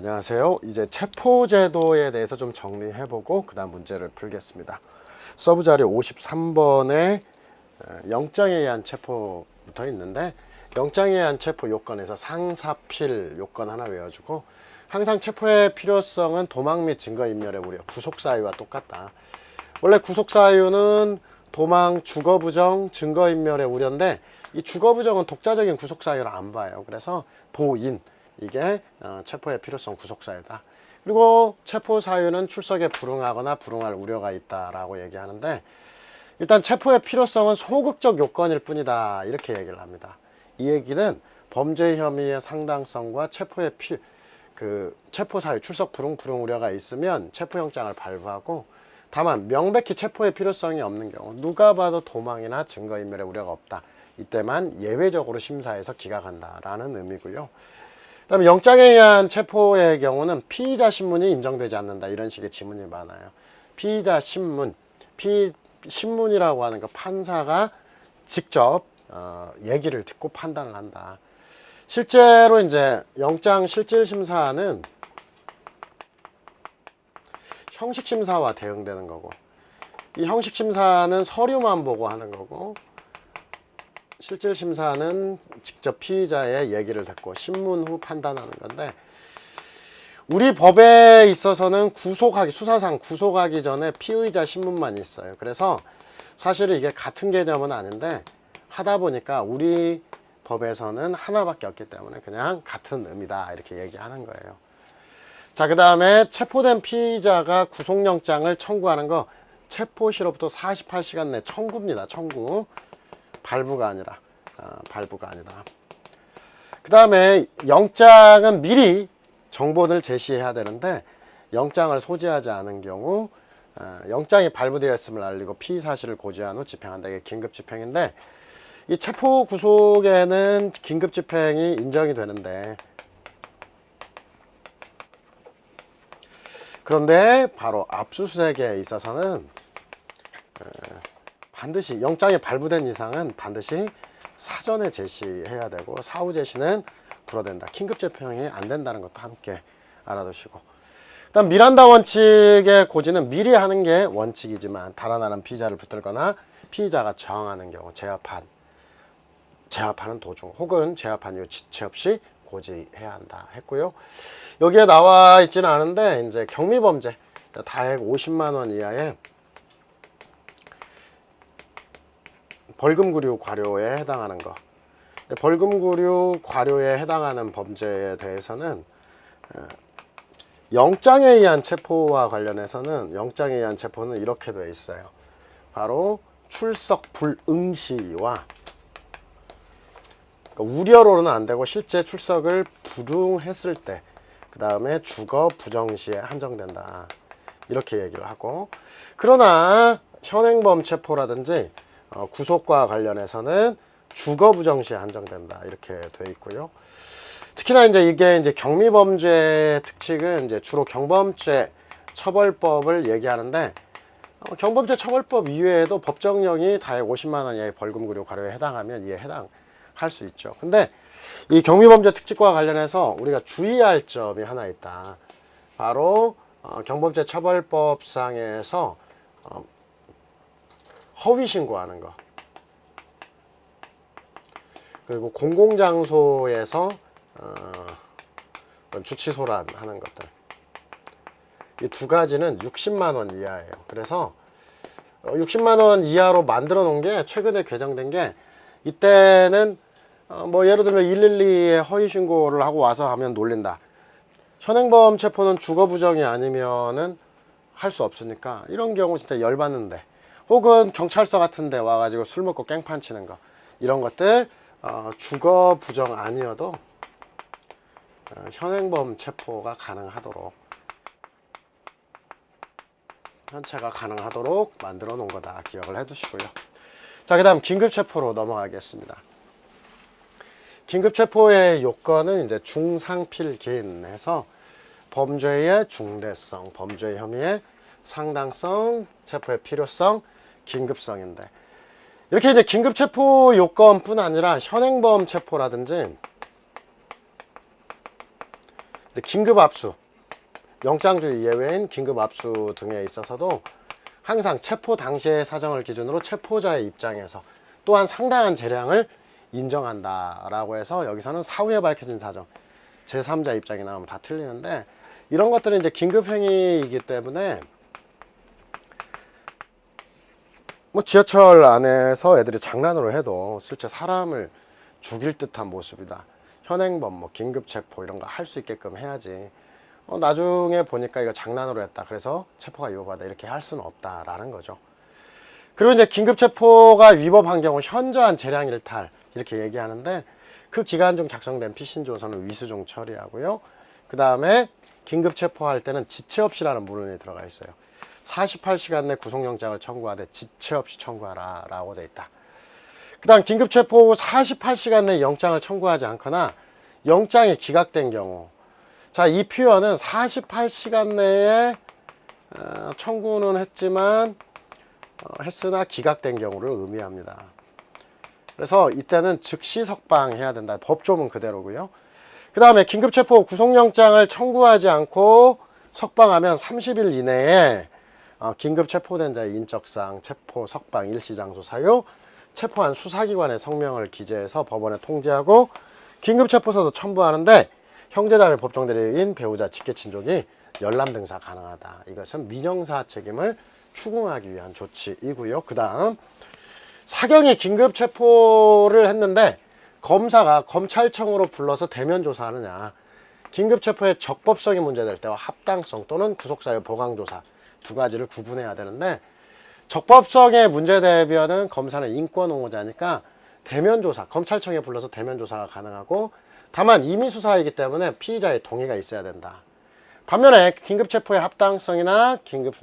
안녕하세요. 이제 체포제도에 대해서 좀 정리해보고 그 다음 문제를 풀겠습니다. 서브 자료 53번에 영장에 의한 체포 붙어 있는데, 영장에 의한 체포 요건에서 상사필 요건 하나 외워주고, 항상 체포의 필요성은 도망 및 증거인멸의 우려, 구속사유와 똑같다. 원래 구속사유는 도망, 주거부정, 증거인멸의 우려인데, 이 주거부정은 독자적인 구속사유를 안 봐요. 그래서 도인, 이게 체포의 필요성 구속사유다. 그리고 체포 사유는 출석에 불응하거나 불응할 우려가 있다라고 얘기하는데, 일단 체포의 필요성은 소극적 요건일 뿐이다, 이렇게 얘기를 합니다. 이 얘기는 범죄 혐의의 상당성과 체포의 체포 사유, 출석 불응 우려가 있으면 체포영장을 발부하고, 다만 명백히 체포의 필요성이 없는 경우, 누가 봐도 도망이나 증거인멸의 우려가 없다, 이때만 예외적으로 심사해서 기각한다라는 의미고요. 그다음에 영장에 의한 체포의 경우는 피의자 신문이 인정되지 않는다, 이런 식의 지문이 많아요. 피의자 신문, 신문이라고 하는 거 판사가 직접 얘기를 듣고 판단을 한다. 실제로 이제 영장 실질 심사는 형식 심사와 대응되는 거고, 이 형식 심사는 서류만 보고 하는 거고, 실질 심사는 직접 피의자의 얘기를 듣고 신문 후 판단하는 건데, 우리 법에 있어서는 수사상 구속하기 전에 피의자 신문만 있어요. 그래서 사실은 이게 같은 개념은 아닌데, 하다 보니까 우리 법에서는 하나밖에 없기 때문에 그냥 같은 의미다, 이렇게 얘기하는 거예요. 자, 그 다음에 체포된 피의자가 구속영장을 청구하는 거, 체포시로부터 48시간 내 청구입니다. 청구. 발부가 아니라. 그 다음에 영장은 미리 정보를 제시해야 되는데, 영장을 소지하지 않은 경우 영장이 발부되었음을 알리고 피의 사실을 고지한 후 집행한다. 이게 긴급 집행인데, 이 체포 구속에는 긴급 집행이 인정이 되는데, 그런데 바로 압수수색에 있어서는 반드시 영장이 발부된 이상은 반드시 사전에 제시해야 되고, 사후 제시는 불허된다. 긴급 집행이 안 된다는 것도 함께 알아두시고, 일단 미란다 원칙의 고지는 미리 하는 게 원칙이지만, 달아나는 피의자를 붙들거나 피의자가 저항하는 경우 제압하는 도중 혹은 제압한 이후 지체 없이 고지해야 한다 했고요. 여기에 나와 있지는 않은데, 이제 경미범죄 다액 50만 원 이하의 벌금구류 과료에 해당하는 거, 벌금구류 과료에 해당하는 범죄에 대해서는 영장에 의한 체포와 관련해서는, 영장에 의한 체포는 이렇게 되어 있어요. 바로 출석 불응 시와, 그러니까 우려로는 안 되고 실제 출석을 불응했을 때, 그 다음에 주거 부정 시에 한정된다, 이렇게 얘기를 하고, 그러나 현행범 체포라든지 구속과 관련해서는 주거 부정 시에 한정된다, 이렇게 돼 있고요. 특히나 이게 경미범죄의 특징은 이제 주로 경범죄 처벌법을 얘기하는데, 경범죄 처벌법 이외에도 법정형이 다액 50만 원 이하의 벌금구류 과료에 해당하면 이에 해당할 수 있죠. 근데 이 경미범죄 특징과 관련해서 우리가 주의할 점이 하나 있다. 바로 경범죄 처벌법상에서 허위 신고하는 거, 그리고 공공장소에서 주치소란 하는 것들, 이 두 가지는 60만 원 이하예요. 그래서 60만 원 이하로 만들어 놓은 게, 최근에 개정된 게, 이때는 뭐 예를 들면 112에 허위 신고를 하고 와서 하면 놀린다. 현행범 체포는 주거 부정이 아니면은 할 수 없으니까, 이런 경우 진짜 열받는데, 혹은 경찰서 같은 데 와가지고 술 먹고 깽판 치는 거, 이런 것들 주거 부정 아니어도 현행범 체포가 가능하도록, 현체가 가능하도록 만들어 놓은 거다, 기억을 해 두시고요. 자, 그 다음 긴급체포로 넘어가겠습니다. 긴급체포의 요건은 이제 중상필기인해서 범죄의 중대성, 범죄 혐의의 상당성, 체포의 필요성, 긴급성인데, 이렇게 이제 긴급체포 요건뿐 아니라 현행범 체포라든지 긴급 압수, 영장주의 예외인 긴급 압수 등에 있어서도 항상 체포 당시의 사정을 기준으로 체포자의 입장에서 또한 상당한 재량을 인정한다라고 해서 여기서는 사후에 밝혀진 사정, 제3자 입장이 나오면 다 틀리는데, 이런 것들은 이제 긴급행위이기 때문에 뭐 지하철 안에서 애들이 장난으로 해도 실제 사람을 죽일 듯한 모습이다, 현행범, 뭐 긴급체포 이런 거 할 수 있게끔 해야지, 나중에 보니까 이거 장난으로 했다, 그래서 체포가 위법하다, 이렇게 할 수는 없다라는 거죠. 그리고 이제 긴급체포가 위법한 경우 현저한 재량 일탈 이렇게 얘기하는데, 그 기간 중 작성된 피신조서는 위수종 처리하고요. 그 다음에 긴급체포할 때는 지체 없이라는 문헌이 들어가 있어요. 48시간 내 구속영장을 청구하되 지체 없이 청구하라 라고 돼 있다. 그 다음 긴급체포 후 48시간 내 영장을 청구하지 않거나 영장이 기각된 경우, 자, 이 표현은 48시간 내에 청구는 했지만 했으나 기각된 경우를 의미합니다. 그래서 이때는 즉시 석방해야 된다. 법조문 그대로고요. 그 다음에 긴급체포 구속영장을 청구하지 않고 석방하면 30일 이내에 긴급체포된 자의 인적사항, 체포, 석방, 일시장소, 사유, 체포한 수사기관의 성명을 기재해서 법원에 통지하고 긴급체포서도 첨부하는데, 형제자매 법정대리인, 배우자, 직계친족이 열람 등사 가능하다. 이것은 민형사 책임을 추궁하기 위한 조치이고요. 그 다음 사경이 긴급체포를 했는데 검사가 검찰청으로 불러서 대면 조사하느냐, 긴급체포의 적법성이 문제될 때와 합당성 또는 구속사유 보강조사 두 가지를 구분해야 되는데, 적법성의 문제 대비하는 검사는 인권옹호자니까 대면조사, 검찰청에 불러서 대면조사가 가능하고, 다만 임의수사이기 때문에 피의자의 동의가 있어야 된다. 반면에 긴급체포의 합당성이나 긴급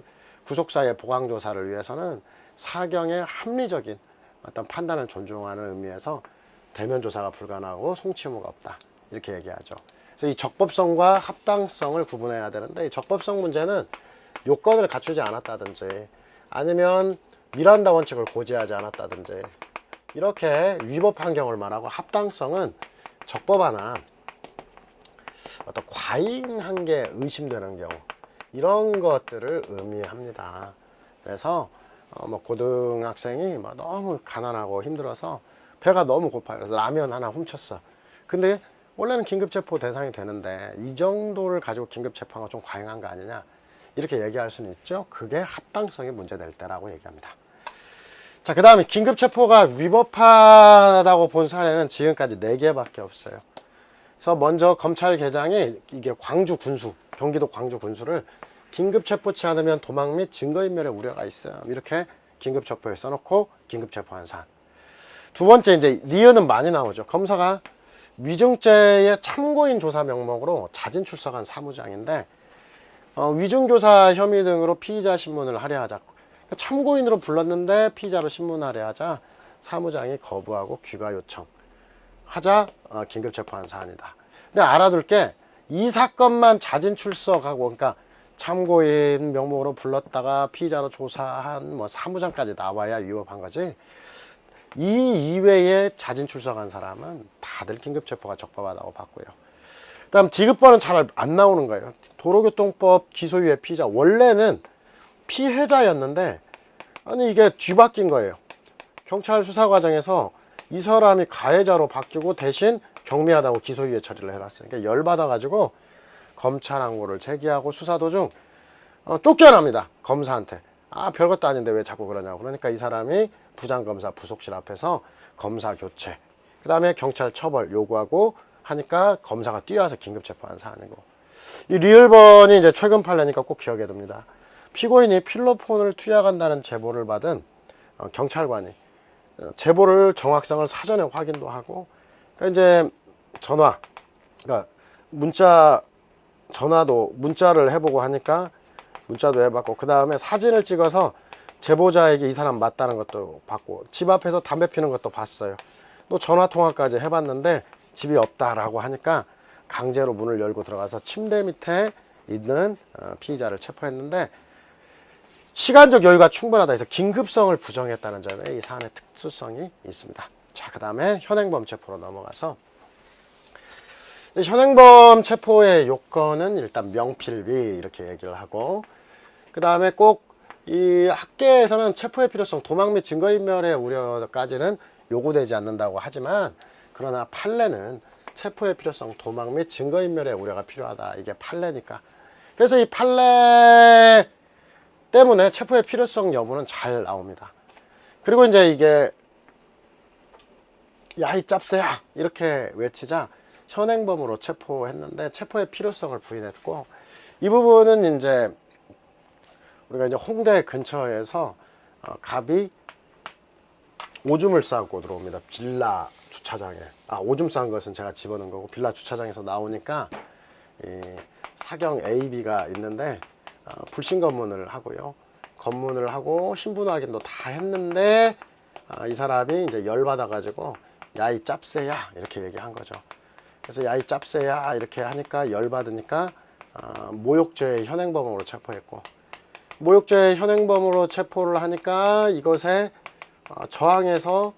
구속사의 보강조사를 위해서는 사경의 합리적인 어떤 판단을 존중하는 의미에서 대면조사가 불가능하고 송치무가 없다, 이렇게 얘기하죠. 그래서 이 적법성과 합당성을 구분해야 되는데, 이 적법성 문제는 요건을 갖추지 않았다든지 아니면 미란다 원칙을 고지하지 않았다든지 이렇게 위법한 경우를 말하고, 합당성은 적법하나 어떤 과잉한 게 의심되는 경우, 이런 것들을 의미합니다. 그래서 뭐 고등학생이 막 너무 가난하고 힘들어서 배가 너무 고파요. 그래서 라면 하나 훔쳤어. 근데 원래는 긴급체포 대상이 되는데 이 정도를 가지고 긴급체포한 건 좀 과잉한 거 아니냐, 이렇게 얘기할 수는 있죠. 그게 합당성이 문제될 때라고 얘기합니다. 자, 그 다음에 긴급체포가 위법하다고 본 사례는 지금까지 4개밖에 없어요. 그래서 먼저 검찰개장이 이게 광주 군수, 경기도 광주 군수를 긴급체포치 않으면 도망 및 증거인멸의 우려가 있어요, 이렇게 긴급체포에 써놓고 긴급체포한 사안. 두 번째, 이제 니은은 많이 나오죠. 검사가 위증죄의 참고인 조사 명목으로 자진 출석한 사무장인데, 위증교사 혐의 등으로 피의자 신문을 할애하자, 참고인으로 불렀는데 피의자로 신문 할애하자 사무장이 거부하고 귀가 요청하자 긴급체포한 사안이다. 근데 알아둘 게, 이 사건만 자진 출석하고, 그러니까 참고인 명목으로 불렀다가 피의자로 조사한 뭐 사무장까지 나와야 위법한 거지, 이 이외에 자진 출석한 사람은 다들 긴급체포가 적법하다고 봤고요. 그 다음 디귿번은 잘 안 나오는 거예요. 도로교통법 기소유예 피의자, 원래는 피해자였는데 아니 이게 뒤바뀐 거예요. 경찰 수사 과정에서 이 사람이 가해자로 바뀌고 대신 경미하다고 기소유예 처리를 해놨어요. 그러니까 열받아가지고 검찰 항고를 제기하고 수사 도중 쫓겨납니다. 검사한테. 아, 별것도 아닌데 왜 자꾸 그러냐고. 그러니까 이 사람이 부장검사 부속실 앞에서 검사 교체, 그 다음에 경찰 처벌 요구하고 하니까 검사가 뛰어와서 긴급체포한 사안이고, 이 리을번이 이제 최근 판례니까 꼭 기억해 둡니다. 피고인이 필로폰을 투약한다는 제보를 받은 경찰관이 제보를 정확성을 사전에 확인도 하고, 그러니까 이제 전화, 그러니까 전화도 문자를 해보고 하니까 문자도 해봤고, 그 다음에 사진을 찍어서 제보자에게 이 사람 맞다는 것도 봤고, 집 앞에서 담배 피는 것도 봤어요. 또 전화통화까지 해봤는데 집이 없다라고 하니까 강제로 문을 열고 들어가서 침대 밑에 있는 피의자를 체포했는데, 시간적 여유가 충분하다 해서 긴급성을 부정했다는 점에 이 사안의 특수성이 있습니다. 자, 그 다음에 현행범 체포로 넘어가서, 현행범 체포의 요건은 일단 명필비 이렇게 얘기를 하고, 그 다음에 꼭 이 학계에서는 체포의 필요성, 도망 및 증거인멸의 우려까지는 요구되지 않는다고 하지만, 그러나 판례는 체포의 필요성, 도망 및 증거인멸의 우려가 필요하다. 이게 판례니까. 그래서 이 판례 때문에 체포의 필요성 여부는 잘 나옵니다. 그리고 이제 이게 야 이 짭새야 이렇게 외치자 현행범으로 체포했는데 체포의 필요성을 부인했고, 이 부분은 이제 우리가 이제 홍대 근처에서 갑이 오줌을 싸고 들어옵니다. 빌라 주차장에. 오줌 싼 것은 제가 집어넣은 거고, 빌라 주차장에서 나오니까 이 사경 AB가 있는데 불신 검문을 하고요. 검문을 하고 신분 확인도 다 했는데 이 사람이 이제 열받아 가지고 야 이 짭새야 이렇게 얘기한 거죠. 그래서 야 이 짭새야 이렇게 하니까 열받으니까 모욕죄의 현행범으로 체포했고, 모욕죄의 현행범으로 체포를 하니까 이것에 저항해서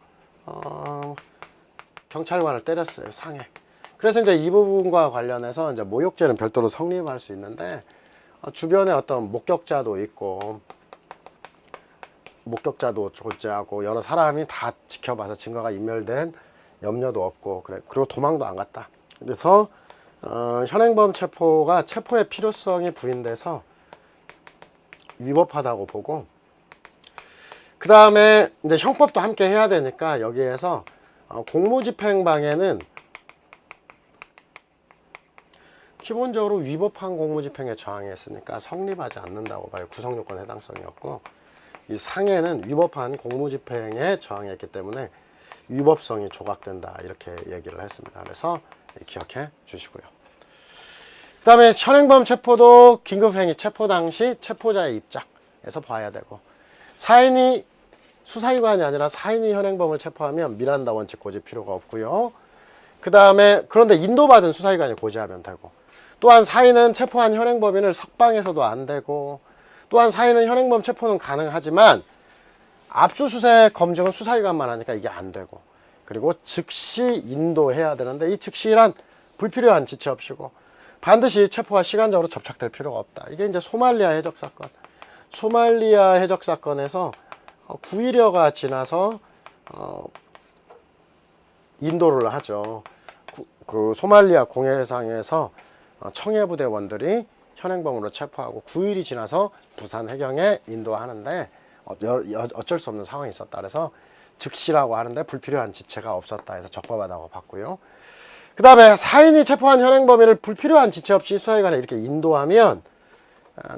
경찰관을 때렸어요, 상해. 그래서 이제 이 부분과 관련해서 이제 모욕죄는 별도로 성립할 수 있는데, 주변에 어떤 목격자도 있고, 목격자도 존재하고 여러 사람이 다 지켜봐서 증거가 인멸된 염려도 없고, 그리고 도망도 안 갔다. 그래서 현행범 체포가 체포의 필요성이 부인돼서 위법하다고 보고, 그 다음에 이제 형법도 함께 해야 되니까 여기에서 공무집행방해는 기본적으로 위법한 공무집행에 저항했으니까 성립하지 않는다고 봐요. 구성요건 해당성이었고, 이 상해는 위법한 공무집행에 저항했기 때문에 위법성이 조각된다 이렇게 얘기를 했습니다. 그래서 기억해 주시고요. 그 다음에 현행범 체포도 긴급행위 체포 당시 체포자의 입장에서 봐야 되고, 사인이 수사기관이 아니라 사인이 현행범을 체포하면 미란다 원칙 고지 필요가 없고요. 그 다음에 그런데 인도받은 수사기관이 고지하면 되고, 또한 사인은 체포한 현행범인을 석방해서도 안 되고, 또한 사인은 현행범 체포는 가능하지만 압수수색 검증은 수사기관만 하니까 이게 안 되고, 그리고 즉시 인도해야 되는데 이 즉시란 불필요한 지체 없이고 반드시 체포가 시간적으로 접촉될 필요가 없다. 이게 이제 소말리아 해적 사건. 소말리아 해적 사건에서 9일여가 지나서 인도를 하죠. 그 소말리아 공해상에서 청해부대원들이 현행범으로 체포하고 9일이 지나서 부산 해경에 인도하는데 어쩔 수 없는 상황이 있었다. 그래서 즉시라고 하는데 불필요한 지체가 없었다 해서 적법하다고 봤고요. 그 다음에 사인이 체포한 현행범인을 불필요한 지체 없이 수사기관에 이렇게 인도하면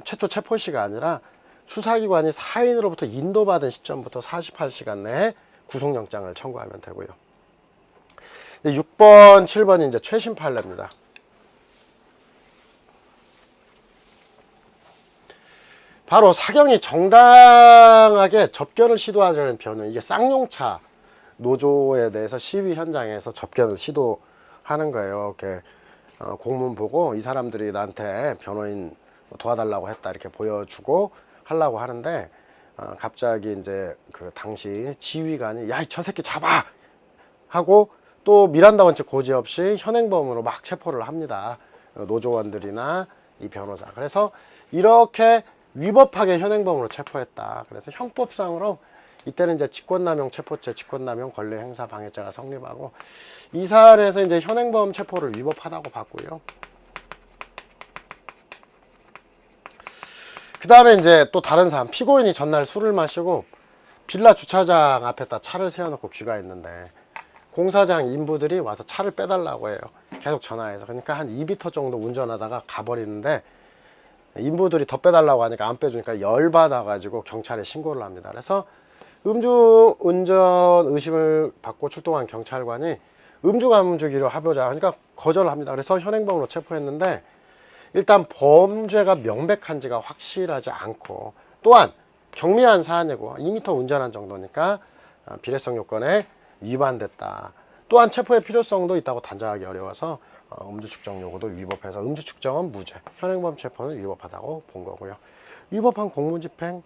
최초 체포시가 아니라 수사기관이 사인으로부터 인도받은 시점부터 48시간 내에 구속영장을 청구하면 되고요. 6번, 7번이 이제 최신 판례입니다. 바로 사경이 정당하게 접견을 시도하려는 변호, 이게 쌍용차 노조에 대해서 시위 현장에서 접견을 시도하는 거예요. 이렇게 공문 보고 이 사람들이 나한테 변호인 도와달라고 했다 이렇게 보여주고 하려고 하는데, 갑자기 이제 그 당시 지휘관이 야, 저 새끼 잡아! 하고 또 미란다 원칙 고지 없이 현행범으로 막 체포를 합니다. 노조원들이나 이 변호사. 그래서 이렇게 위법하게 현행범으로 체포했다. 그래서 형법상으로 이때는 이제 직권남용 체포죄, 직권남용 권리행사 방해죄가 성립하고, 이 사안에서 이제 현행범 체포를 위법하다고 봤고요. 그 다음에 이제 또 다른 사람, 피고인이 전날 술을 마시고 빌라 주차장 앞에다 차를 세워놓고 귀가했는데 공사장 인부들이 와서 차를 빼달라고 해요. 계속 전화해서. 그러니까 한 2m 정도 운전하다가 가버리는데 인부들이 더 빼달라고 하니까 안 빼주니까 열받아가지고 경찰에 신고를 합니다. 그래서 음주운전 의심을 받고 출동한 경찰관이 음주감주기로 하보자 하니까 거절을 합니다. 그래서 현행범으로 체포했는데, 일단 범죄가 명백한지가 확실하지 않고, 또한 경미한 사안이고 2m 운전한 정도니까 비례성 요건에 위반됐다. 또한 체포의 필요성도 있다고 단정하기 어려워서 음주 측정 요구도 위법해서 음주 측정은 무죄, 현행범 체포는 위법하다고 본 거고요. 위법한 공무집행,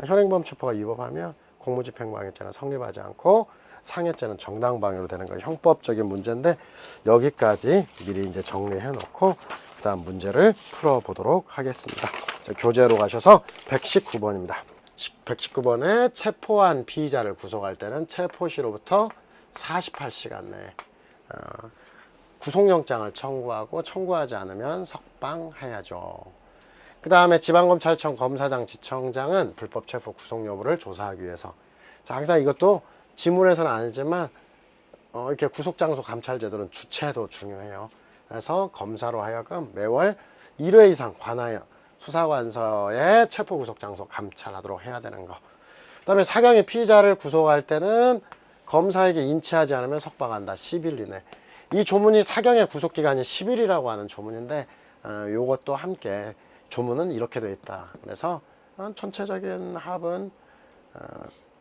현행범 체포가 위법하면 공무집행방해죄는 성립하지 않고 상해죄는 정당방위로 되는 거 형법적인 문제인데 여기까지 미리 이제 정리해 놓고 그다음 문제를 풀어 보도록 하겠습니다. 자, 교재로 가셔서 119번입니다. 119번에 체포한 피의자를 구속할 때는 체포시로부터 48시간 내에 구속영장을 청구하고 청구하지 않으면 석방해야죠. 그 다음에 지방검찰청 검사장 지청장은 불법 체포 구속 여부를 조사하기 위해서, 자, 항상 이것도 지문에서는 아니지만 이렇게 구속장소 감찰제도는 주체도 중요해요. 그래서 검사로 하여금 매월 1회 이상 관하여 수사관서에 체포 구속장소 감찰하도록 해야 되는 거. 그 다음에 사경의 피의자를 구속할 때는 검사에게 인치하지 않으면 석방한다. 10일 이내. 이 조문이 사경의 구속기간이 10일이라고 하는 조문인데 요것도 함께 조문은 이렇게 되어 있다. 그래서 전체적인 합은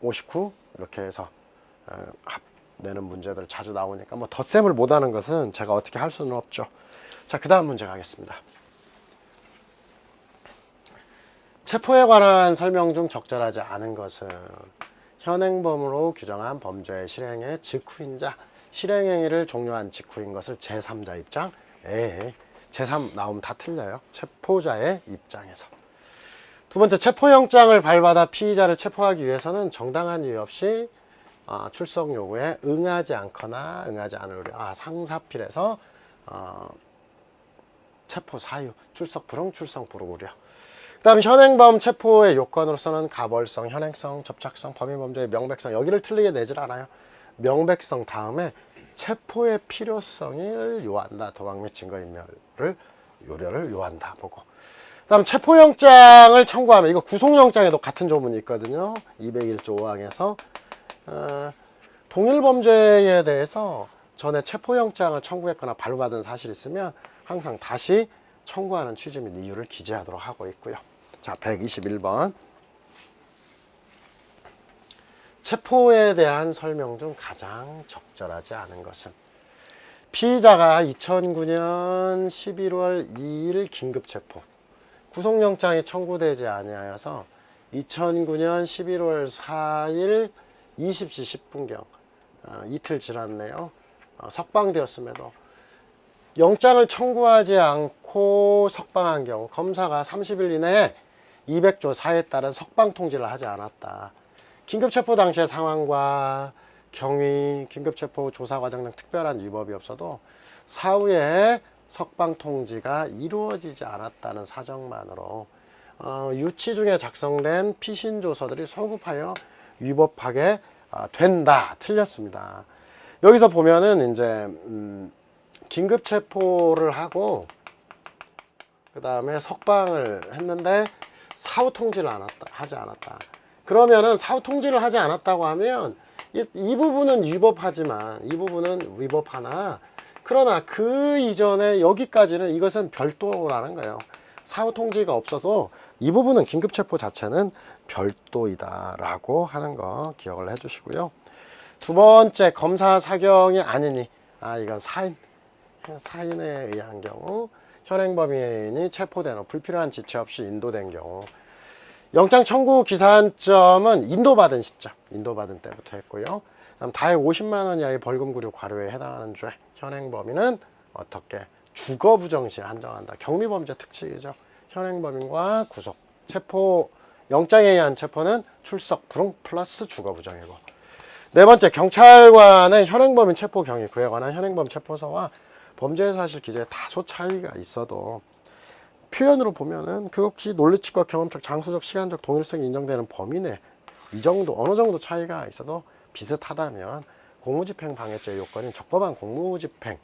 59 이렇게 해서 합 내는 문제들 자주 나오니까 뭐 덧셈을 못하는 것은 제가 어떻게 할 수는 없죠. 자, 그 다음 문제 가겠습니다. 체포에 관한 설명 중 적절하지 않은 것은 현행범으로 규정한 범죄의 실행의 직후인자, 실행행위를 종료한 직후인 것을 제3자 입장, 제3 나오면 다 틀려요. 체포자의 입장에서. 두 번째, 체포영장을 발받아 피의자를 체포하기 위해서는 정당한 이유 없이 출석 요구에 응하지 않거나 응하지 않을 우려, 상사필에서 체포 사유, 출석 불응, 출석 불응 우려. 그 다음에 현행범 체포의 요건으로서는 가벌성, 현행성, 접착성, 범위범죄의 명백성, 여기를 틀리게 내질 않아요. 명백성 다음에 체포의 필요성을 요한다. 도박 및 증거인멸을 우려를 요한다 보고. 그 다음 체포영장을 청구하면, 이거 구속영장에도 같은 조문이 있거든요. 201조 5항에서 동일범죄에 대해서 전에 체포영장을 청구했거나 발부받은 사실이 있으면 항상 다시 청구하는 취지 및 이유를 기재하도록 하고 있고요. 자, 121번. 체포에 대한 설명 중 가장 적절하지 않은 것은 피의자가 2009년 11월 2일 긴급체포, 구속영장이 청구되지 아니하여서 2009년 11월 4일 20시 10분경 이틀 지났네요. 석방되었음에도 영장을 청구하지 않고 석방한 경우 검사가 30일 이내에 200조 4에 따른 석방 통지를 하지 않았다. 긴급체포 당시의 상황과 경위, 긴급체포 조사 과정 등 특별한 위법이 없어도 사후에 석방 통지가 이루어지지 않았다는 사정만으로 유치 중에 작성된 피신조서들이 소급하여 위법하게 된다. 틀렸습니다. 여기서 보면은 이제 긴급체포를 하고 그 다음에 석방을 했는데 사후 통지를 하지 않았다. 그러면은 사후 통지를 하지 않았다고 하면 이 부분은 위법하지만 이 부분은 위법하나, 그러나 그 이전에 여기까지는 이것은 별도라는 거예요. 사후 통지가 없어서 이 부분은 긴급체포 자체는 별도이다 라고 하는 거 기억을 해 주시고요. 두 번째, 검사 사경이 아니니, 이건 사인에 의한 경우, 현행범인이 체포된 후 불필요한 지체 없이 인도된 경우, 영장 청구 기산점은 인도받은 시점, 인도받은 때부터 했고요. 그다음 다해 50만 원 이하의 벌금구류 과료에 해당하는 죄, 현행범인은 어떻게 주거부정시 한정한다. 경미범죄 특칙이죠. 현행범인과 구속, 체포, 영장에 의한 체포는 출석 불응 플러스 주거부정이고. 네 번째, 경찰관의 현행범인 체포 경위, 그에 관한 현행범 체포서와 범죄 사실 기재에 다소 차이가 있어도 표현으로 보면은 그것이 논리적과 경험적, 장소적, 시간적 동일성이 인정되는 범위 내 이 정도, 어느 정도 차이가 있어도 비슷하다면 공무집행 방해죄 요건인 적법한 공무집행,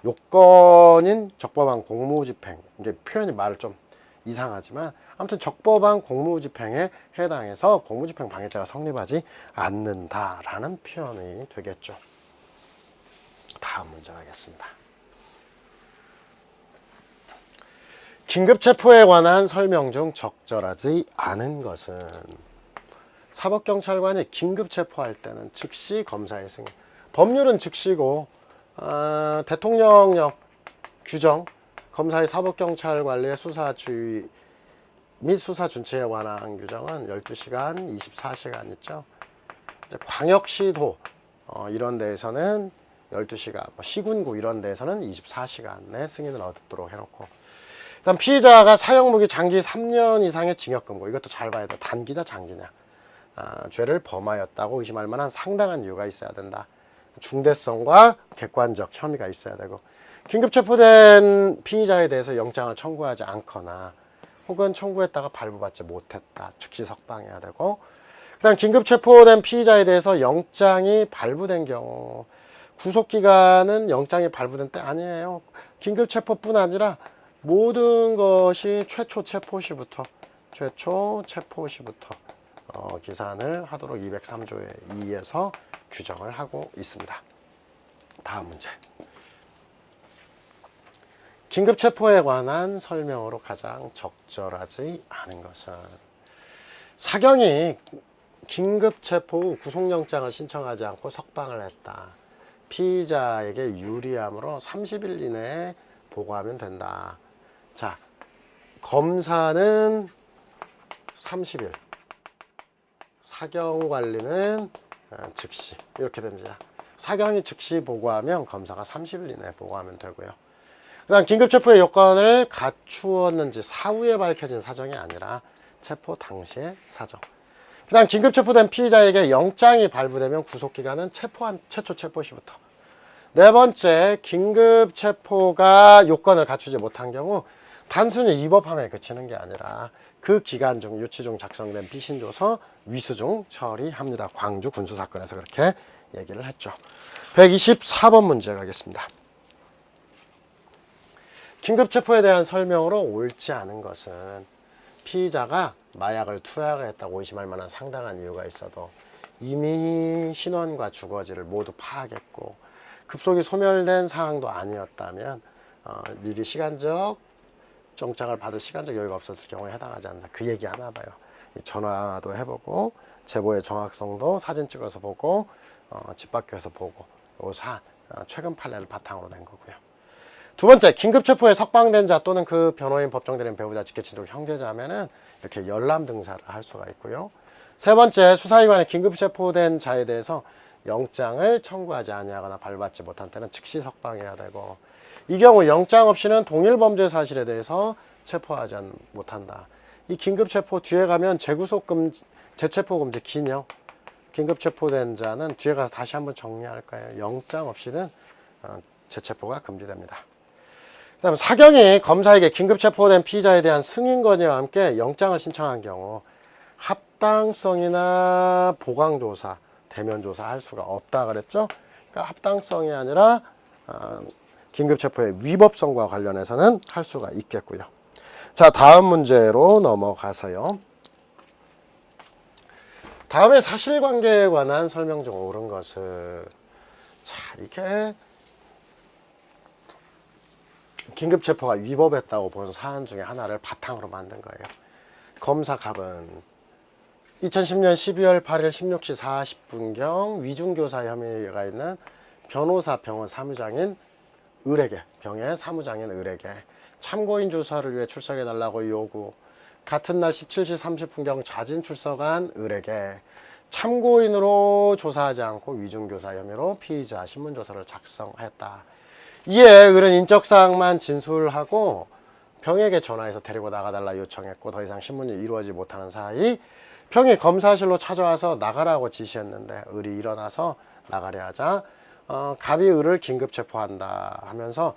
요건인 적법한 공무집행, 이게 표현이 말을 좀 이상하지만 아무튼 적법한 공무집행에 해당해서 공무집행 방해죄가 성립하지 않는다라는 표현이 되겠죠. 다음 문제 가겠습니다. 긴급체포에 관한 설명 중 적절하지 않은 것은 사법경찰관이 긴급체포할 때는 즉시 검사의 승인, 법률은 즉시고 대통령령 규정, 검사의 사법경찰관리의 수사주의 및 수사준체에 관한 규정은 12시간, 24시간 있죠. 이제 광역시도 이런 데에서는 12시간, 시군구 이런 데에서는 24시간 내 승인을 얻도록 해놓고, 일단 피의자가 사형무기 장기 3년 이상의 징역금고, 이것도 잘 봐야 돼. 단기냐 장기냐. 죄를 범하였다고 의심할 만한 상당한 이유가 있어야 된다. 중대성과 객관적 혐의가 있어야 되고, 긴급 체포된 피의자에 대해서 영장을 청구하지 않거나 혹은 청구했다가 발부받지 못했다. 즉시 석방해야 되고, 그다음 긴급 체포된 피의자에 대해서 영장이 발부된 경우, 구속기간은 영장이 발부된 때 아니에요. 긴급 체포뿐 아니라 모든 것이 최초 체포 시부터 기산을 하도록 203조의 2에서 규정을 하고 있습니다. 다음 문제. 긴급 체포에 관한 설명으로 가장 적절하지 않은 것은, 사경이 긴급 체포 후 구속영장을 신청하지 않고 석방을 했다. 피의자에게 유리하므로 30일 이내에 보고하면 된다. 자, 검사는 30일, 사경 관리는 즉시, 이렇게 됩니다. 사경이 즉시 보고하면 검사가 30일 이내에 보고하면 되고요. 그 다음 긴급체포의 요건을 갖추었는지 사후에 밝혀진 사정이 아니라 체포 당시의 사정. 그 다음 긴급체포된 피의자에게 영장이 발부되면 구속기간은 최초 체포 시부터. 네 번째, 긴급체포가 요건을 갖추지 못한 경우 단순히 위법함에 그치는 게 아니라 그 기간 중 유치 중 작성된 피신조서 위수 중 처리합니다. 광주 군수사건에서 그렇게 얘기를 했죠. 124번 문제 가겠습니다. 긴급체포에 대한 설명으로 옳지 않은 것은, 피의자가 마약을 투약했다고 의심할 만한 상당한 이유가 있어도 이미 신원과 주거지를 모두 파악했고 급속히 소멸된 사항도 아니었다면 미리 시간적 영장을 받을 시간적 여유가 없었을 경우에 해당하지 않는다. 그 얘기 하나 봐요. 전화도 해보고 제보의 정확성도 사진 찍어서 보고 집 밖에서 보고 최근 판례를 바탕으로 낸 거고요. 두 번째, 긴급체포에 석방된 자 또는 그 변호인, 법정대리인, 배우자, 직계친족, 형제자매는 이렇게 열람 등사를 할 수가 있고요. 세 번째, 수사기관에 긴급체포된 자에 대해서 영장을 청구하지 아니하거나 발부받지 못한 때는 즉시 석방해야 되고, 이 경우 영장 없이는 동일 범죄 사실에 대해서 체포하지 못한다. 이 긴급체포 뒤에 가면 재체포금지 기녀, 긴급체포된 자는 뒤에 가서 다시 한번 정리할 거예요. 영장 없이는 재체포가 금지됩니다. 그 다음 사경이 검사에게 긴급체포된 피의자에 대한 승인 건의와 함께 영장을 신청한 경우 합당성이나 보강조사, 대면조사 할 수가 없다 그랬죠. 그러니까 합당성이 아니라 긴급체포의 위법성과 관련해서는 할 수가 있겠고요. 자, 다음 문제로 넘어가서요. 다음에 사실관계에 관한 설명 중 옳은 것은, 자, 이게 긴급체포가 위법했다고 본 사안 중에 하나를 바탕으로 만든 거예요. 검사 갑은 2010년 12월 8일 16시 40분경 위중교사 혐의가 있는 변호사 병원 사무장인 을에게, 병의 사무장인 을에게 참고인 조사를 위해 출석해달라고 요구, 같은 날 17시 30분경 자진 출석한 을에게 참고인으로 조사하지 않고 위중교사 혐의로 피의자 신문조서를 작성했다. 이에 을은 인적사항만 진술하고 병에게 전화해서 데리고 나가달라 요청했고, 더 이상 신문이 이루어지지 못하는 사이 병이 검사실로 찾아와서 나가라고 지시했는데 을이 일어나서 나가려 하자 갑이 을을 긴급 체포한다 하면서,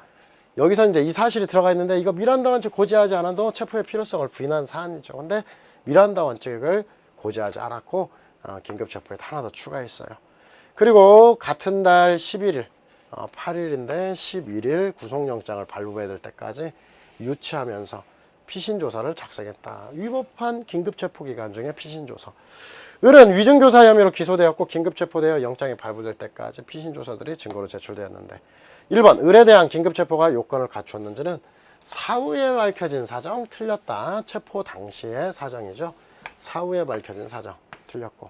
여기서 이제 이 사실이 들어가 있는데 이거 미란다 원칙 고지하지 않아도 체포의 필요성을 부인한 사안이죠. 근데 미란다 원칙을 고지하지 않았고 긴급 체포에 하나 더 추가했어요. 그리고 같은 달 11일 8일인데 11일 구속영장을 발부받을 때까지 유치하면서 피신조서를 작성했다. 위법한 긴급체포기간 중에 피신조서. 을은 위중교사 혐의로 기소되었고 긴급체포되어 영장이 발부될 때까지 피신조서들이 증거로 제출되었는데, 1번 을에 대한 긴급체포가 요건을 갖추었는지는 사후에 밝혀진 사정 틀렸다. 체포 당시의 사정이죠. 사후에 밝혀진 사정 틀렸고,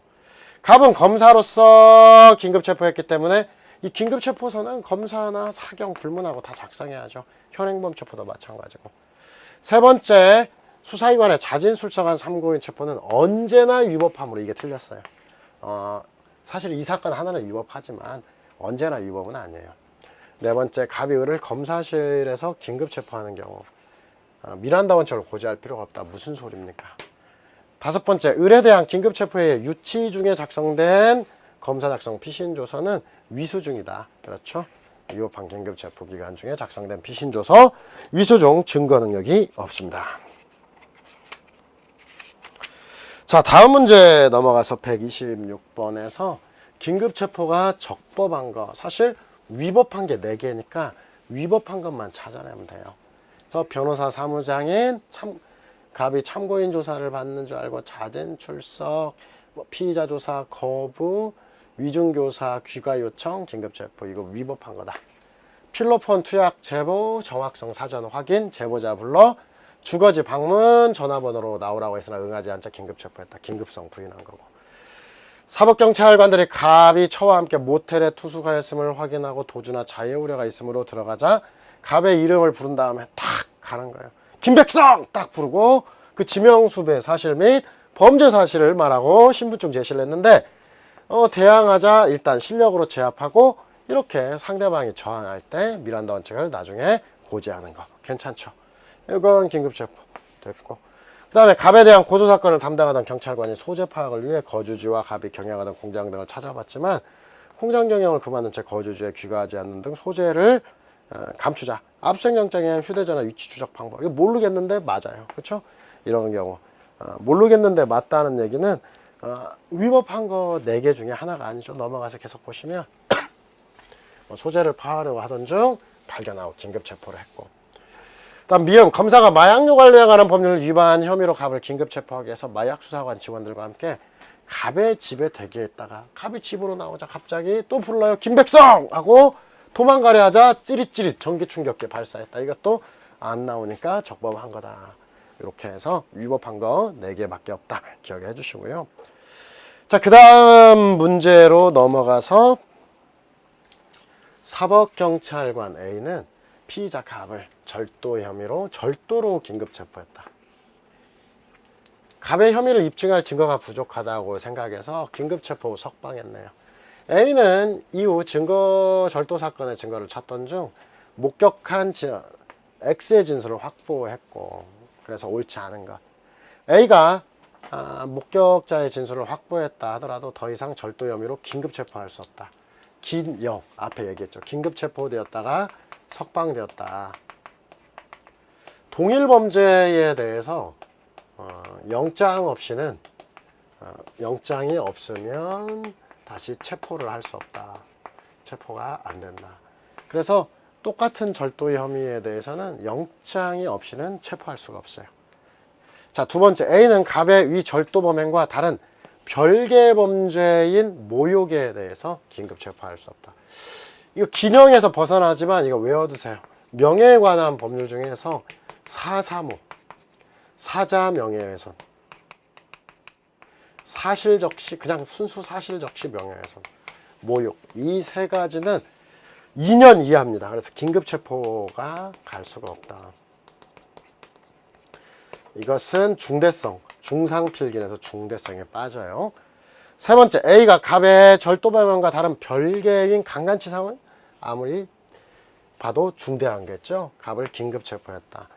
갑은 검사로서 긴급체포했기 때문에 이 긴급체포서는 검사나 사경 불문하고 다 작성해야죠. 현행범체포도 마찬가지고. 세 번째, 수사기관에 자진 출석한 삼고인 체포는 언제나 위법함으로, 이게 틀렸어요. 사실 이 사건 하나는 위법하지만 언제나 위법은 아니에요. 네 번째, 갑이 을을 검사실에서 긴급 체포하는 경우 미란다 원칙을 고지할 필요가 없다. 무슨 소리입니까? 다섯 번째, 을에 대한 긴급 체포에 유치 중에 작성된 검사 작성 피신조서는 위수중이다. 그렇죠? 위법한 긴급 체포 기간 중에 작성된 피신조서 위수중, 증거 능력이 없습니다. 자, 다음 문제 넘어가서 126번에서 긴급 체포가 적법한 거, 사실 위법한 게 4개니까 위법한 것만 찾아내면 돼요. 그래서 변호사 사무장인 갑이 참고인 조사를 받는 줄 알고 자진 출석, 피의자 조사 거부, 위중교사 귀가 요청, 긴급체포, 이거 위법한 거다. 필로폰 투약 제보, 정확성 사전 확인, 제보자 불러 주거지 방문, 전화번호로 나오라고 했으나 응하지 않자 긴급체포했다. 긴급성 부인한 거고. 사법경찰관들이 갑이 처와 함께 모텔에 투숙하였음을 확인하고 도주나 자해 우려가 있으므로 들어가자 갑의 이름을 부른 다음에 탁 가는 거예요. 김백성! 딱 부르고 그 지명수배 사실 및 범죄 사실을 말하고 신분증 제시를 했는데 대항하자 일단 실력으로 제압하고 이렇게 상대방이 저항할 때 미란다 원칙을 나중에 고지하는 거 괜찮죠? 이건 긴급체포 됐고, 그 다음에 갑에 대한 고소사건을 담당하던 경찰관이 소재 파악을 위해 거주지와 갑이 경영하던 공장 등을 찾아봤지만 공장 경영을 그만둔 채 거주지에 귀가하지 않는 등 소재를 감추자. 압수수색영장에 휴대전화 위치 추적 방법, 이거 모르겠는데 맞아요. 그렇죠? 이런 경우 모르겠는데 맞다는 얘기는 위법한 거 4개 중에 하나가 아니죠. 넘어가서 계속 보시면 소재를 파하려고 하던 중 발견하고 긴급체포를 했고, 다음 미음, 검사가 마약류 관련하는 법률을 위반 혐의로 갑을 긴급체포하기 위해서 마약수사관 직원들과 함께 갑의 집에 대기했다가 갑이 집으로 나오자 갑자기 또 불러요. 김백성! 하고 도망가려 하자 찌릿찌릿 전기충격기 발사했다. 이것도 안 나오니까 적법한 거다. 이렇게 해서 위법한 거 4개밖에 없다. 기억해 주시고요. 자, 그 다음 문제로 넘어가서 사법경찰관 A는 피의자 갑을 절도 혐의로 절도로 긴급 체포했다. 갑의 혐의를 입증할 증거가 부족하다고 생각해서 긴급 체포 석방했네요. A는 이후 증거 절도 사건의 증거를 찾던 중 목격한 X의 진술을 확보했고, 그래서 옳지 않은 것. A가 목격자의 진술을 확보했다 하더라도 더 이상 절도 혐의로 긴급 체포할 수 없다. 긴영 앞에 얘기했죠. 긴급 체포되었다가 석방되었다. 동일 범죄에 대해서 영장 없이는 영장이 없으면 다시 체포를 할 수 없다. 체포가 안 된다. 그래서 똑같은 절도 혐의에 대해서는 영장이 없이는 체포할 수가 없어요. 자, 두 번째, A는 갑의 위 절도 범행과 다른 별개 범죄인 모욕에 대해서 긴급 체포할 수 없다. 이거 긴형에서 벗어나지만 이거 외워두세요. 명예에 관한 법률 중에서 사사모, 사자 명예훼손, 사실적시, 그냥 순수 사실적시 명예훼손, 모욕, 이 3가지는 2년 이하입니다. 그래서 긴급 체포가 갈 수가 없다. 이것은 중대성, 중상필긴에서 중대성에 빠져요. 세 번째, A가 갑의 절도범행과 다른 별개인 강간치 상황, 아무리 봐도 중대한겠죠. 갑을 긴급 체포했다.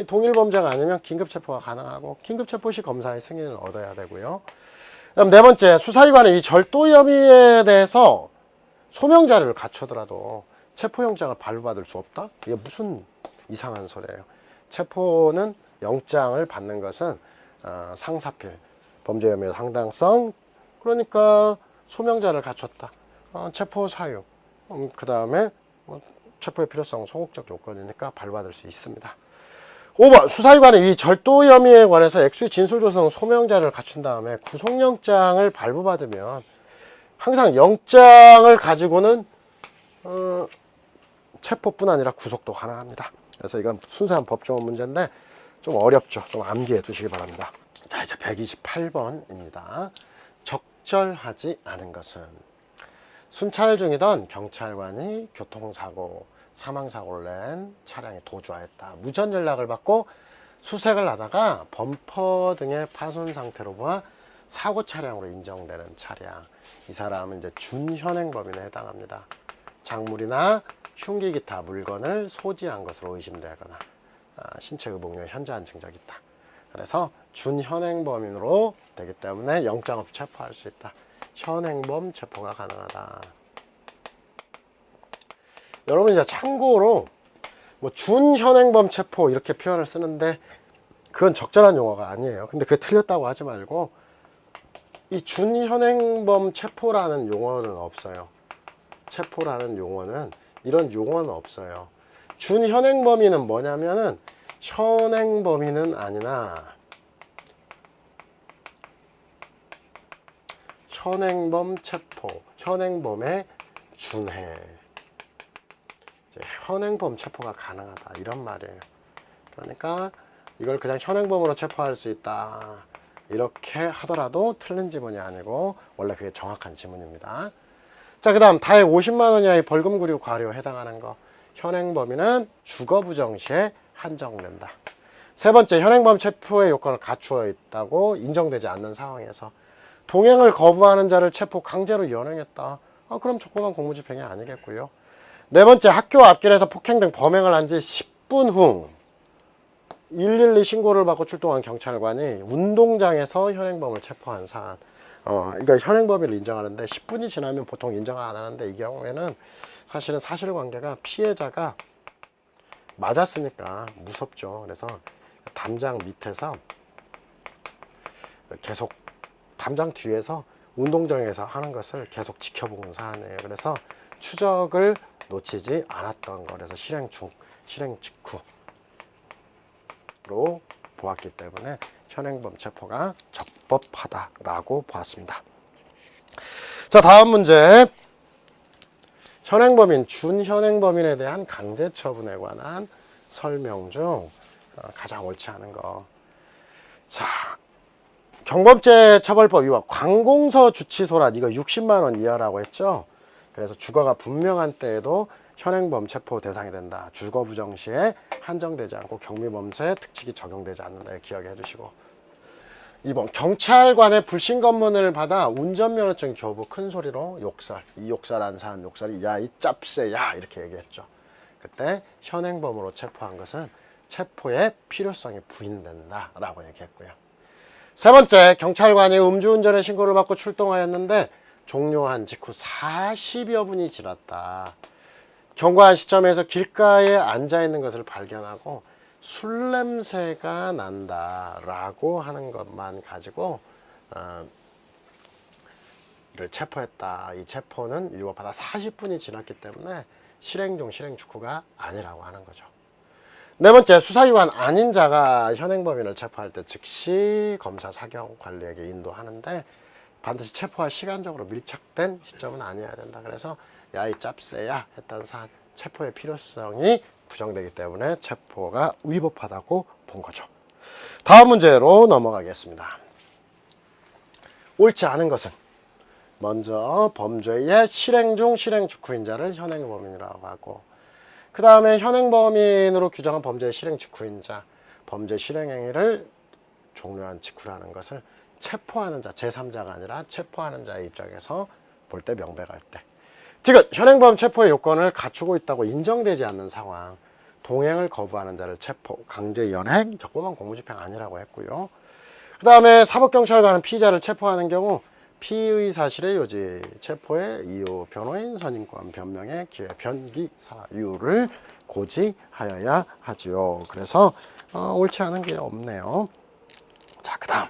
동일 범죄가 아니면 긴급 체포가 가능하고 긴급 체포 시 검사의 승인을 얻어야 되고요. 그다음 네 번째, 수사기관이 이 절도 혐의에 대해서 소명 자료를 갖추더라도 체포영장을 발부받을 수 없다? 이게 무슨 이상한 소리예요. 체포는 영장을 받는 것은 상사필, 범죄 혐의 상당성, 그러니까 소명자를 갖췄다. 체포 사유, 그 다음에 체포의 필요성, 소극적 요건이니까 발부받을 수 있습니다. 5번, 수사기관이 이 절도 혐의에 관해서 액수의 진술조성 소명자를 갖춘 다음에 구속영장을 발부받으면 항상 영장을 가지고는 체포뿐 아니라 구속도 가능합니다. 그래서 이건 순수한 법조문 문제인데 좀 어렵죠. 좀 암기해 두시기 바랍니다. 자, 이제 128번입니다. 적절하지 않은 것은 순찰 중이던 경찰관이 교통사고, 사망사고를 낸 차량에 도주하였다. 무전 연락을 받고 수색을 하다가 범퍼 등의 파손 상태로 보아 사고 차량으로 인정되는 차량, 이 사람은 이제 준현행범인에 해당합니다. 작물이나 흉기 기타 물건을 소지한 것으로 의심되거나 신체 의복력 현저한 증적이 있다. 그래서 준현행범인으로 되기 때문에 영장 없이 체포할 수 있다. 현행범 체포가 가능하다. 여러분 이제 참고로 뭐 준현행범 체포 이렇게 표현을 쓰는데 그건 적절한 용어가 아니에요. 근데 그게 틀렸다고 하지 말고 이 준현행범 체포라는 용어는 없어요. 체포라는 용어는 이런 용어는 없어요. 준현행범인은 뭐냐면은 현행범인은 아니나 현행범 체포, 현행범에 준해. 현행범 체포가 가능하다 이런 말이에요. 그러니까 이걸 그냥 현행범으로 체포할 수 있다 이렇게 하더라도 틀린 지문이 아니고 원래 그게 정확한 지문입니다. 자, 그 다음 다액 50만 원 이하의 벌금 구류 과료에 해당하는 거. 현행범인은 주거 부정 시에 한정된다. 세 번째, 현행범 체포의 요건을 갖추어 있다고 인정되지 않는 상황에서 동행을 거부하는 자를 체포 강제로 연행했다. 그럼 족보관 공무집행이 아니겠고요. 네 번째, 학교 앞길에서 폭행 등 범행을 한 지 10분 후 112 신고를 받고 출동한 경찰관이 운동장에서 현행범을 체포한 사안. 이거 현행범을 인정하는데 10분이 지나면 보통 인정 안 하는데 이 경우에는 사실은 사실관계가 피해자가 맞았으니까 무섭죠. 그래서 담장 밑에서 계속 담장 뒤에서 운동장에서 하는 것을 계속 지켜보는 사안이에요. 그래서 추적을 놓치지 않았던 거. 그래서 실행 직후로 보았기 때문에 현행범 체포가 적법하다라고 보았습니다. 자, 다음 문제. 현행범인, 준현행범인에 대한 강제 처분에 관한 설명 중 가장 옳지 않은 거. 자, 경범죄 처벌법 위반 관공서 주치소란 이거 60만 원 이하라고 했죠. 그래서 주거가 분명한 때에도 현행범 체포 대상이 된다. 주거 부정 시에 한정되지 않고 경미범죄 특칙이 적용되지 않는다. 기억해 주시고. 2번, 경찰관의 불신 검문을 받아 운전면허증 교부 큰 소리로 욕설. 이 욕설한 사람 욕설이 야 이 짭새야 이렇게 얘기했죠. 그때 현행범으로 체포한 것은 체포의 필요성이 부인된다 라고 얘기했고요. 세 번째, 경찰관이 음주운전의 신고를 받고 출동하였는데 종료한 직후 40여 분이 지났다. 경과한 시점에서 길가에 앉아있는 것을 발견하고 술 냄새가 난다 라고 하는 것만 가지고 이를 체포했다. 이 체포는 위법하다. 40분이 지났기 때문에 실행 중 실행 직후가 아니라고 하는 거죠. 네 번째, 수사기관 아닌 자가 현행범인을 체포할 때 즉시 검사 사경 관리에게 인도하는데 반드시 체포와 시간적으로 밀착된 시점은 아니어야 된다. 그래서 야 이 짭새야 했던 사안, 체포의 필요성이 부정되기 때문에 체포가 위법하다고 본 거죠. 다음 문제로 넘어가겠습니다. 옳지 않은 것은 먼저 범죄의 실행 중 실행 직후인자를 현행범인이라고 하고, 그 다음에 현행범인으로 규정한 범죄의 실행 직후인자, 범죄 실행행위를 종료한 직후라는 것을 체포하는 자, 제3자가 아니라 체포하는 자의 입장에서 볼 때 명백할 때, 지금 현행범 체포의 요건을 갖추고 있다고 인정되지 않는 상황, 동행을 거부하는 자를 체포, 강제 연행, 적법한 공무집행 아니라고 했고요. 그 다음에 사법경찰관은 피의자를 체포하는 경우 피의 사실의 요지, 체포의 이유, 변호인 선임권, 변명의 기회, 변기 사유를 고지하여야 하지요. 그래서 옳지 않은 게 없네요. 자, 그 다음,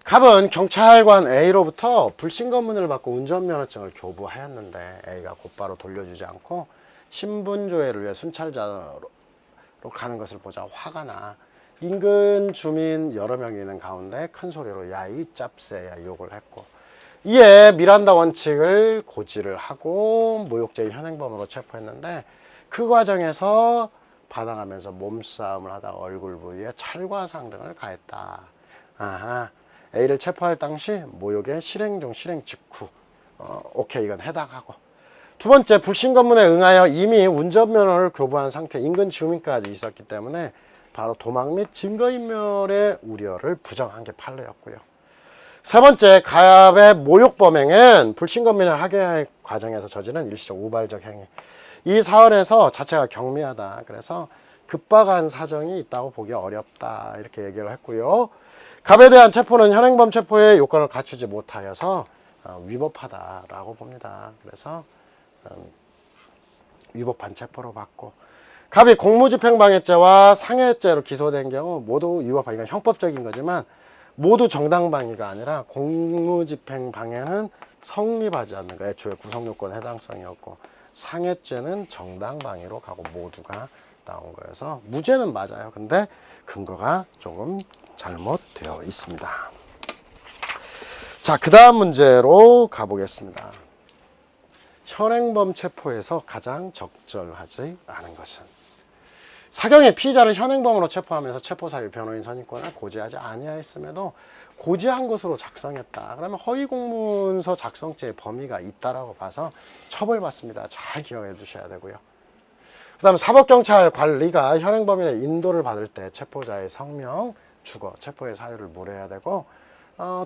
갑은 경찰관 A로부터 불신 검문을 받고 운전면허증을 교부하였는데 A가 곧바로 돌려주지 않고 신분조회를 위해 순찰자로 가는 것을 보자 화가 나 인근 주민 여러 명이 있는 가운데 큰 소리로 야 이 짭새야 욕을 했고, 이에 미란다 원칙을 고지를 하고 모욕죄 현행범으로 체포했는데 그 과정에서 반항하면서 몸싸움을 하다가 얼굴 부위에 찰과상 등을 가했다. 아하, A를 체포할 당시 모욕의 실행 중 실행 직후, 오케이, 이건 해당하고. 두 번째, 불신 검문에 응하여 이미 운전면허를 교부한 상태 인근 주민까지 있었기 때문에 바로 도망 및 증거인멸의 우려를 부정한 게 판례였고요. 세 번째, 가압의 모욕 범행은 불신검민의 학예 과정에서 저지른 일시적 우발적 행위. 이 사안에서 자체가 경미하다. 그래서 급박한 사정이 있다고 보기 어렵다. 이렇게 얘기를 했고요. 갑에 대한 체포는 현행범 체포의 요건을 갖추지 못하여서 위법하다라고 봅니다. 그래서 위법한 체포로 받고, 갑이 공무집행방해죄와 상해죄로 기소된 경우 모두 위법한, 이건 형법적인 거지만 모두 정당방위가 아니라 공무집행방해는 성립하지 않는 거, 애초에 구성요건 해당성이었고, 상해죄는 정당방위로 가고 모두가 나온 거여서 무죄는 맞아요. 근데 근거가 조금 잘못되어 있습니다. 자, 그 다음 문제로 가보겠습니다. 현행범 체포에서 가장 적절하지 않은 것은, 사경의 피의자를 현행범으로 체포하면서 체포사유 변호인 선임권을 고지하지 아니하였음에도 고지한 것으로 작성했다. 그러면 허위공문서 작성죄의 범위가 있다라고 봐서 처벌받습니다. 잘 기억해 두셔야 되고요. 그 다음 사법경찰 관리가 현행범인의 인도를 받을 때 체포자의 성명, 주거, 체포의 사유를 물어야 되고,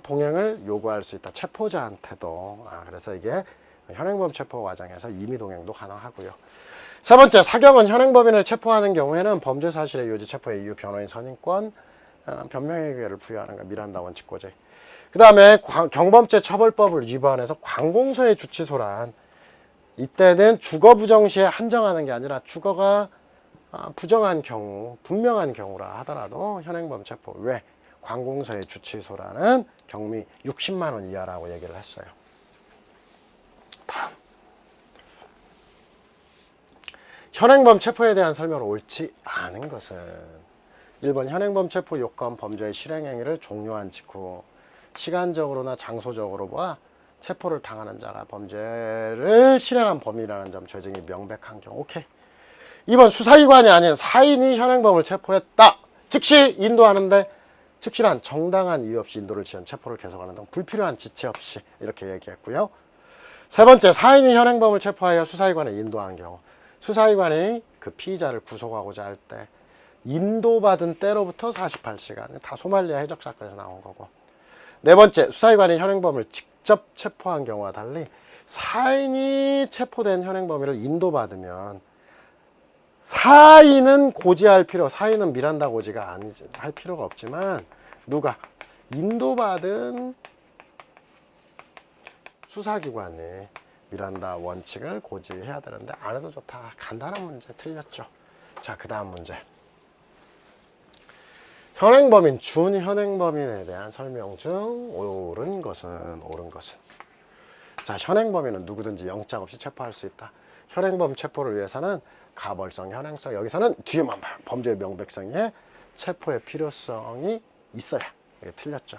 동행을 요구할 수 있다. 체포자한테도. 그래서 이게 현행범 체포 과정에서 임의동행도 가능하고요. 세 번째, 사경은 현행범인을 체포하는 경우에는 범죄 사실의 요지, 체포의 이유, 변호인 선임권, 변명의 기회를 부여하는 거, 미란다 원칙고지. 그 다음에 경범죄 처벌법을 위반해서 관공서의 주치소란, 이때는 주거 부정 시에 한정하는 게 아니라 주거가 부정한 경우, 분명한 경우라 하더라도 현행범 체포. 왜? 관공서의 주치소라는 경미 60만 원 이하라고 얘기를 했어요. 다음. 현행범 체포에 대한 설명을 옳지 않은 것은 1번 현행범 체포 요건 범죄의 실행행위를 종료한 직후 시간적으로나 장소적으로 보아 체포를 당하는 자가 범죄를 실행한 범위라는 점, 죄증이 명백한 경우. 오케이. 2번 수사기관이 아닌 사인이 현행범을 체포했다. 즉시 인도하는데, 즉시란 정당한 이유 없이 인도를 지연 체포를 계속하는 등 불필요한 지체 없이, 이렇게 얘기했고요. 세 번째, 사인이 현행범을 체포하여 수사기관에 인도한 경우, 수사기관이 그 피의자를 구속하고자 할 때 인도받은 때로부터 48시간, 다 소말리아 해적 사건에서 나온 거고. 네 번째, 수사기관이 현행범을 직접 체포한 경우와 달리 사인이 체포된 현행범인을 인도받으면 사인은 고지할 필요, 사인은 미란다 고지가 아니지, 할 필요가 없지만 누가? 인도받은 수사기관이 미란다 원칙을 고지해야 되는데 안 해도 좋다. 간단한 문제 틀렸죠. 자, 그 다음 문제. 현행범인, 준현행범인에 대한 설명 중 옳은 것은. 자, 현행범인은 누구든지 영장 없이 체포할 수 있다. 현행범 체포를 위해서는 가벌성, 현행성, 여기서는 뒤에만 봐요. 범죄의 명백성에 체포의 필요성이 있어야. 이게 틀렸죠.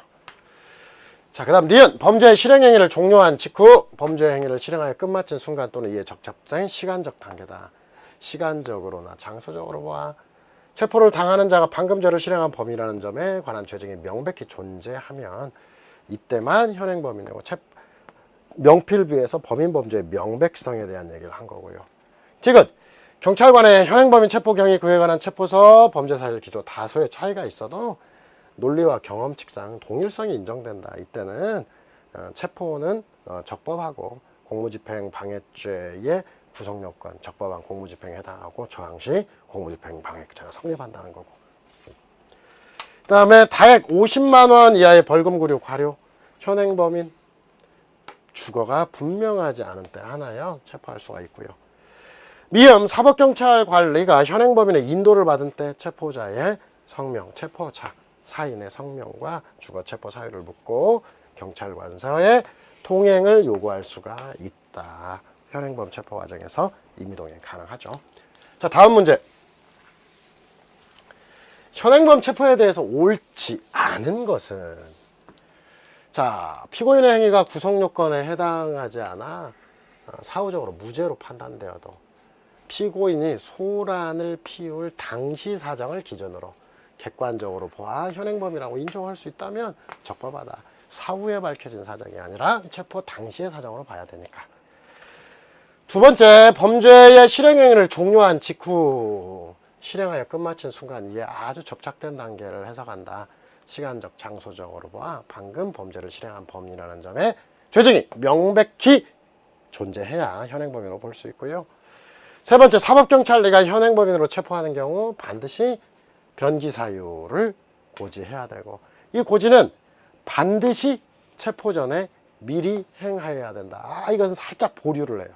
자, 그 다음 니은, 범죄의 실행행위를 종료한 직후 범죄 행위를 실행하여 끝마친 순간 또는 이에 적합된 시간적 단계다. 시간적으로나 장소적으로 보아 체포를 당하는 자가 방금 죄를 실행한 범위라는 점에 관한 죄증이 명백히 존재하면 이때만 현행범인이고, 명필부에서 범인 범죄의 명백성에 대한 얘기를 한 거고요. 지금 경찰관의 현행범인 체포 경위 그에 관한 체포서 범죄 사실 기조 다소의 차이가 있어도 논리와 경험칙상 동일성이 인정된다. 이때는 체포는 적법하고 공무집행 방해죄의 구성요건, 적법한 공무집행에 해당하고 저항시 공무집행 방해죄가 성립한다는 거고. 그 다음에 다액 50만 원 이하의 벌금 구류 과료, 현행범인 주거가 분명하지 않은 때 하나요 체포할 수가 있고요. 미음, 사법경찰 관리가 현행범인의 인도를 받은 때 체포자의 성명, 체포자 사인의 성명과 주거 체포 사유를 묻고 경찰관서에 통행을 요구할 수가 있다. 현행범 체포 과정에서 임의동행 가능하죠. 자, 다음 문제. 현행범 체포에 대해서 옳지 않은 것은, 자, 피고인의 행위가 구성요건에 해당하지 않아 사후적으로 무죄로 판단되어도 피고인이 소란을 피울 당시 사정을 기준으로 객관적으로 보아 현행범이라고 인정할 수 있다면 적법하다. 사후에 밝혀진 사정이 아니라 체포 당시의 사정으로 봐야 되니까. 두 번째, 범죄의 실행행위를 종료한 직후 실행하여 끝마친 순간 이에 아주 접착된 단계를 해석한다. 시간적, 장소적으로 보아 방금 범죄를 실행한 범인이라는 점에 죄정이 명백히 존재해야 현행범인으로 볼 수 있고요. 세 번째, 사법경찰리가 현행범인으로 체포하는 경우 반드시 변기 사유를 고지해야 되고, 이 고지는 반드시 체포 전에 미리 행하여야 된다. 이것은 살짝 보류를 해요.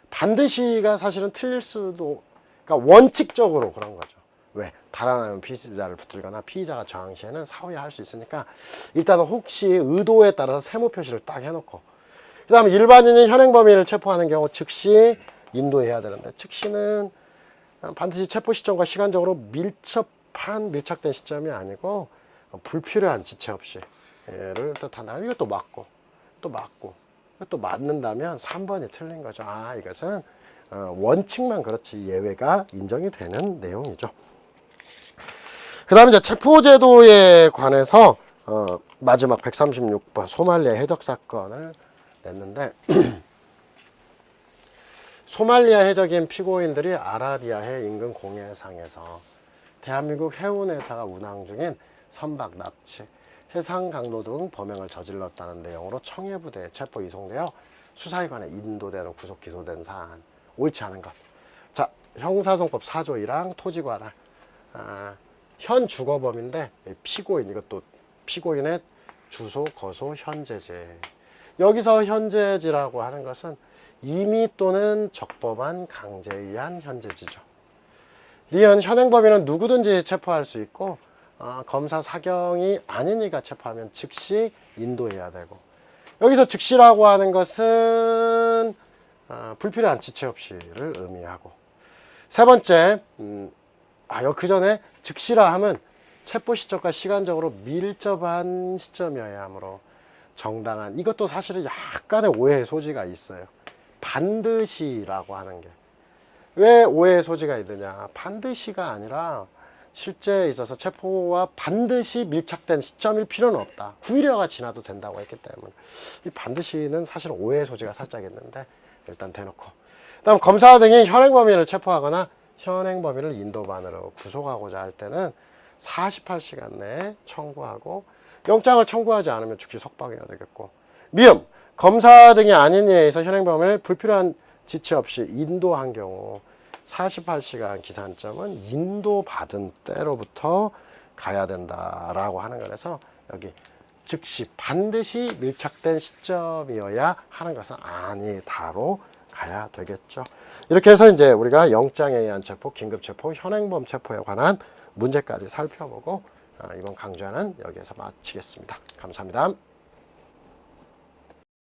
반드시가 사실은 틀릴 수도, 그러니까 원칙적으로 그런 거죠. 왜? 달아나면 피의자를 붙들거나 피의자가 저항 시에는 사후에 할 수 있으니까 일단은 혹시 의도에 따라서 세모 표시를 딱 해놓고, 그 다음에 일반인이 현행범인을 체포하는 경우 즉시 인도해야 되는데, 즉시는 반드시 체포 시점과 시간적으로 밀착된 시점이 아니고 불필요한 지체 없이 를 뜻한다. 이것도 맞고 또 맞고 또 맞는다면 3번이 틀린 거죠. 이것은 원칙만 그렇지 예외가 인정이 되는 내용이죠. 그 다음에 이제 체포제도에 관해서 마지막 136번 소말리아 해적 사건을 냈는데 소말리아 해적인 피고인들이 아라비아해 인근 공해상에서 대한민국 해운회사가 운항 중인 선박 납치, 해상 강도 등 범행을 저질렀다는 내용으로 청해부대에 체포 이송되어 수사기관에 인도되는 구속 기소된 사안, 옳지 않은 것. 자, 형사소송법 4조 1항 토지관할, 현 주거범인데 피고인, 이것도 피고인의 주소, 거소, 현재지. 여기서 현재지라고 하는 것은 임의 또는 적법한 강제에 의한 현재지죠. 니은 현행범인은 누구든지 체포할 수 있고, 검사 사경이 아닌 이가 체포하면 즉시 인도해야 되고, 여기서 즉시라고 하는 것은 불필요한 지체 없이를 의미하고, 세 번째, 그 전에 즉시라 하면 체포 시점과 시간적으로 밀접한 시점이어야 하므로 정당한, 이것도 사실은 약간의 오해의 소지가 있어요. 반드시라고 하는 게 왜 오해의 소지가 있느냐, 반드시가 아니라 실제에 있어서 체포와 반드시 밀착된 시점일 필요는 없다. 후일여가 지나도 된다고 했기 때문에 이 반드시는 사실 오해의 소지가 살짝 있는데 일단 대놓고, 그다음 검사 등이 현행범인을 체포하거나 현행범인을 인도반으로 구속하고자 할 때는 48시간 내에 청구하고, 영장을 청구하지 않으면 즉시 석방해야 되겠고, 미음 검사 등이 아닌 이에 의해서 현행범을 불필요한 지체 없이 인도한 경우 48시간 기산점은 인도받은 때로부터 가야 된다라고 하는 거라서, 여기 즉시 반드시 밀착된 시점이어야 하는 것은 아니다로 가야 되겠죠. 이렇게 해서 이제 우리가 영장에 의한 체포, 긴급체포, 현행범 체포에 관한 문제까지 살펴보고 이번 강좌는 여기에서 마치겠습니다. 감사합니다.